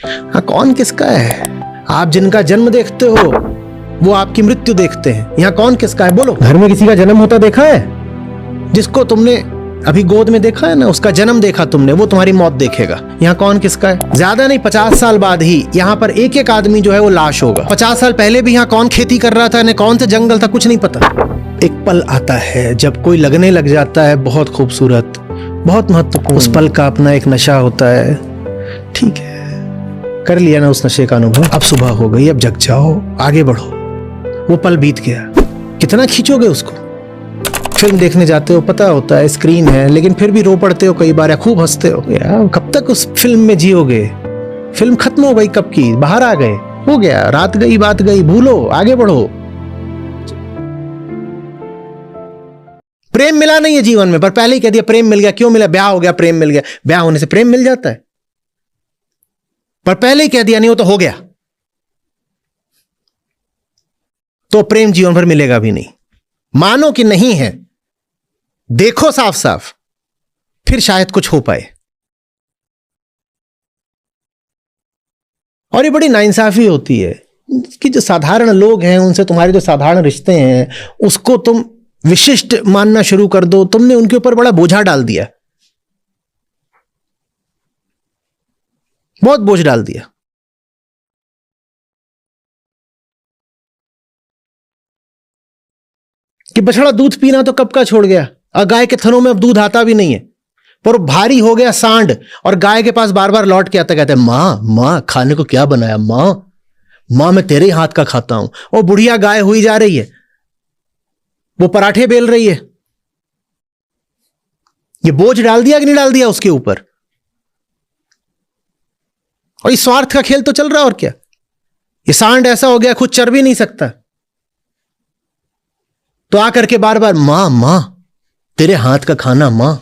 हाँ, कौन किसका है? आप जिनका जन्म देखते हो वो आपकी मृत्यु देखते हैं। यहाँ कौन किसका है बोलो? घर में किसी का जन्म होता देखा है? जिसको तुमने अभी गोद में देखा है ना, उसका जन्म देखा तुमने, वो तुम्हारी मौत देखेगा। यहाँ कौन किसका है? ज्यादा नहीं, 50 साल बाद ही यहाँ पर एक एक आदमी जो है वो लाश होगा। 50 साल पहले भी यहाँ कौन खेती कर रहा था, न कौन सा जंगल था, कुछ नहीं पता। एक पल आता है जब कोई लगने लग जाता है बहुत खूबसूरत, बहुत महत्वपूर्ण। उस पल का अपना एक नशा होता है। ठीक है, कर लिया ना उस नशे का अनुभव, अब सुबह हो गई, अब जग जाओ, आगे बढ़ो। वो पल बीत गया, कितना खींचोगे उसको? फिल्म देखने जाते हो, पता होता है स्क्रीन है, लेकिन फिर भी रो पड़ते हो कई बार या खूब हंसते हो। यार कब तक उस फिल्म में जियोगे? फिल्म खत्म हो गई कब की, बाहर आ गए, हो गया, रात गई बात गई, भूलो, आगे बढ़ो। प्रेम मिला नहीं है जीवन में, पर पहले ही कह दिया प्रेम मिल गया। क्यों मिला? ब्याह हो गया, प्रेम मिल गया। ब्याह होने से प्रेम मिल जाता है? पर पहले ही कह दिया नहीं हो तो हो गया, तो प्रेम जीवन भर मिलेगा भी नहीं। मानो कि नहीं है, देखो साफ साफ, फिर शायद कुछ हो पाए। और ये बड़ी नाइंसाफी होती है कि जो साधारण लोग हैं उनसे तुम्हारे जो साधारण रिश्ते हैं उसको तुम विशिष्ट मानना शुरू कर दो। तुमने उनके ऊपर बड़ा बोझा डाल दिया, बहुत बोझ डाल दिया। कि बछड़ा दूध पीना तो कब का छोड़ गया, और गाय के थनों में अब दूध आता भी नहीं है, पर भारी हो गया सांड, और गाय के पास बार बार लौट के आता, कहते हैं मां मां खाने को क्या बनाया, मां मां मैं तेरे हाथ का खाता हूं। और बुढ़िया गाय हुई जा रही है, वो पराठे बेल रही है। ये बोझ डाल दिया कि नहीं डाल दिया उसके ऊपर? और इस स्वार्थ का खेल तो चल रहा है, और क्या। ये सांड ऐसा हो गया खुद चर भी नहीं सकता, तो आकर के बार बार मां मां तेरे हाथ का खाना, मां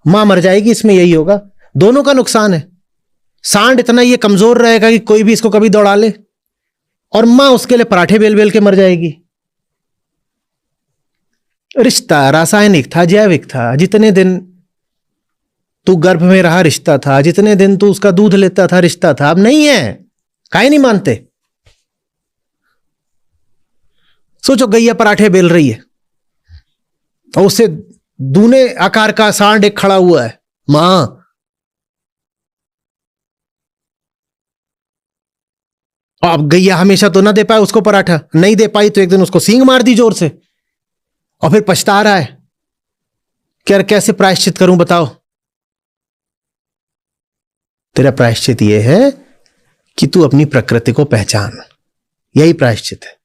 मां मर जाएगी, इसमें यही होगा, दोनों का नुकसान है। सांड इतना ये कमजोर रहेगा कि कोई भी इसको कभी दौड़ा ले, और मां उसके लिए पराठे बेल बेल के मर जाएगी। रिश्ता रासायनिक था, जैविक था। जितने दिन तू गर्भ में रहा रिश्ता था, जितने दिन तू उसका दूध लेता था रिश्ता था। अब नहीं है, काहे नहीं मानते? सोचो गैया पराठे बेल रही है और उससे दूने आकार का सांड एक खड़ा हुआ है, मां। अब गैया हमेशा तो ना दे पाए उसको पराठा, नहीं दे पाई तो एक दिन उसको सींग मार दी जोर से, और फिर पछता रहा है कि यार कैसे प्रायश्चित करूं बताओ। तेरा प्रायश्चित यह है कि तू अपनी प्रकृति को पहचान, यही प्रायश्चित है।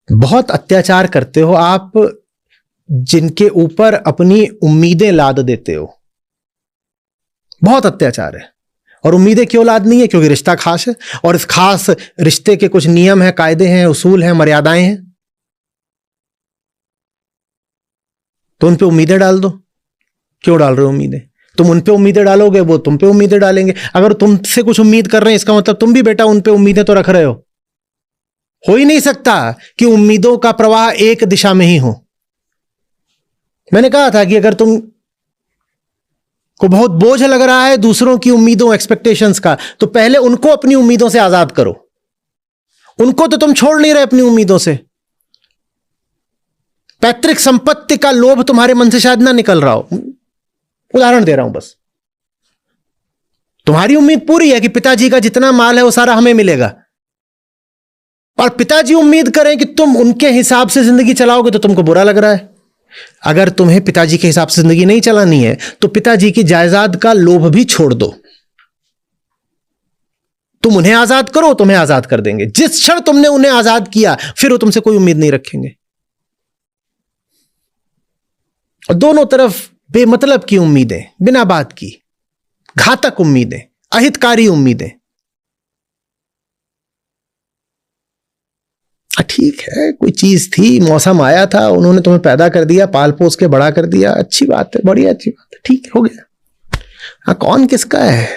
बहुत अत्याचार करते हो आप जिनके ऊपर अपनी उम्मीदें लाद देते हो, बहुत अत्याचार है। और उम्मीदें क्यों लादनी है? क्योंकि रिश्ता खास है, और इस खास रिश्ते के कुछ नियम हैं, कायदे हैं, उसूल हैं, मर्यादाएं हैं, तो उन पे उम्मीदें डाल दो। क्यों डाल रहे हो उम्मीदें? तुम उन पे उम्मीदें डालोगे, वो तुम पे उम्मीदें डालेंगे। अगर तुमसे कुछ उम्मीद कर रहे हैं, इसका मतलब तुम भी बेटा उन पे उम्मीदें तो रख रहे हो ही नहीं सकता कि उम्मीदों का प्रवाह एक दिशा में ही हो। मैंने कहा था कि अगर तुम को बहुत बोझ लग रहा है दूसरों की उम्मीदों, एक्सपेक्टेशंस का, तो पहले उनको अपनी उम्मीदों से आजाद करो। उनको तो तुम छोड़ नहीं रहे अपनी उम्मीदों से। पैतृक संपत्ति का लोभ तुम्हारे मन से शायद ना निकल रहा हो, उदाहरण दे रहा हूं बस। तुम्हारी उम्मीद पूरी है कि पिताजी का जितना माल है वो सारा हमें मिलेगा, और पिताजी उम्मीद करें कि तुम उनके हिसाब से जिंदगी चलाओगे, तो तुमको बुरा लग रहा है। अगर तुम्हें पिताजी के हिसाब से जिंदगी नहीं चलानी है तो पिताजी की जायदाद का लोभ भी छोड़ दो। तुम उन्हें आजाद करो, तुम्हें आजाद कर देंगे। जिस क्षण तुमने उन्हें आजाद किया, फिर वो तुमसे कोई उम्मीद नहीं रखेंगे। और दोनों तरफ बेमतलब की उम्मीदें, बिना बात की, घातक उम्मीदें, अहितकारी उम्मीदें। ठीक है, कोई चीज थी, मौसम आया था, उन्होंने तुम्हें पैदा कर दिया, पाल पोस के बड़ा कर दिया, अच्छी बात है, बढ़िया, अच्छी बात है, ठीक हो गया। हाँ, कौन किसका है?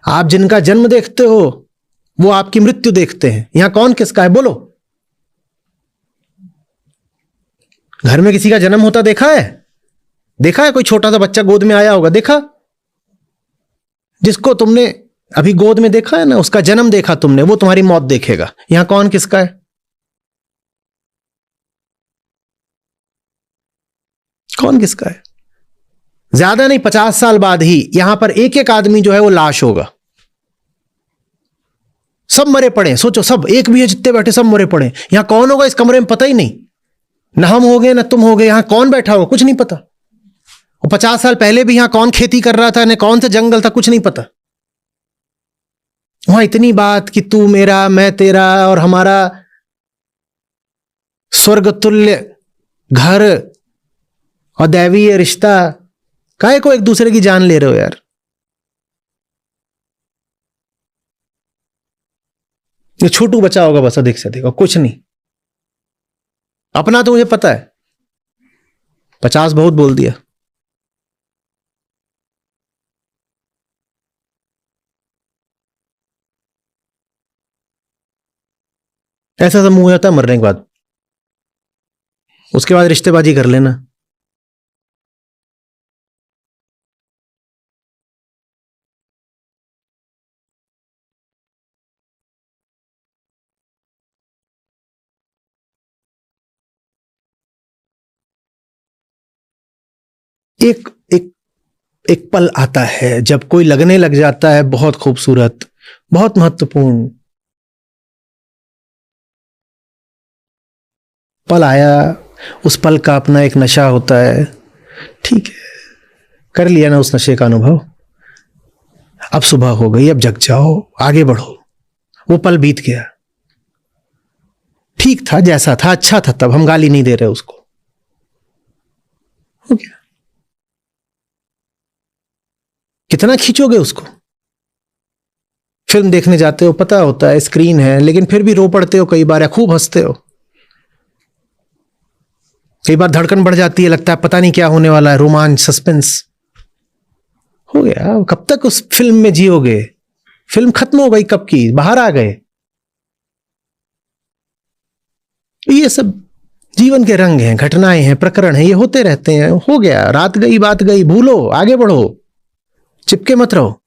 आप जिनका जन्म देखते हो वो आपकी मृत्यु देखते हैं। यहां कौन किसका है बोलो। घर में किसी का जन्म होता देखा है? देखा है? कोई छोटा सा बच्चा गोद में आया होगा, देखा? जिसको तुमने अभी गोद में देखा है ना, उसका जन्म देखा तुमने, वो तुम्हारी मौत देखेगा। यहां कौन किसका है? कौन किसका है? ज्यादा नहीं, 50 साल बाद ही यहां पर एक एक आदमी जो है वो लाश होगा। सब मरे पड़े, सोचो, सब, एक भी है जितने बैठे सब मरे पड़े। यहां कौन होगा इस कमरे में पता ही नहीं। न हम हो गए न तुम हो गए, यहां कौन बैठा होगा कुछ नहीं पता। और 50 साल पहले भी यहां कौन खेती कर रहा था, न कौन सा जंगल था, कुछ नहीं पता। वहां इतनी बात कि तू मेरा मैं तेरा और हमारा स्वर्गतुल्य घर और दैवीय रिश्ता, काहे को एक दूसरे की जान ले रहे हो यार। ये छोटू बचा होगा बस, अधिक से अधिक, और कुछ नहीं। अपना तो मुझे पता है, 50 बहुत बोल दिया। ऐसा सब मुंह होता है मरने के बाद, उसके बाद रिश्तेबाजी कर लेना। एक एक एक पल आता है जब कोई लगने लग जाता है बहुत खूबसूरत, बहुत महत्वपूर्ण। पल आया, उस पल का अपना एक नशा होता है। ठीक है, कर लिया ना उस नशे का अनुभव, अब सुबह हो गई, अब जग जाओ, आगे बढ़ो। वो पल बीत गया, ठीक था, जैसा था अच्छा था, तब हम गाली नहीं दे रहे उसको, हो गया। कितना खींचोगे उसको? फिल्म देखने जाते हो, पता होता है स्क्रीन है, लेकिन फिर भी रो पड़ते हो कई बार, या खूब हंसते हो। कई बार धड़कन बढ़ जाती है, लगता है पता नहीं क्या होने वाला है, रोमांच, सस्पेंस। हो गया, कब तक उस फिल्म में जियोगे? फिल्म खत्म हो गई कब की, बाहर आ गए। ये सब जीवन के रंग हैं, घटनाएं हैं, प्रकरण हैं, ये होते रहते हैं। हो गया, रात गई बात गई, भूलो, आगे बढ़ो, चिपके मत रहो।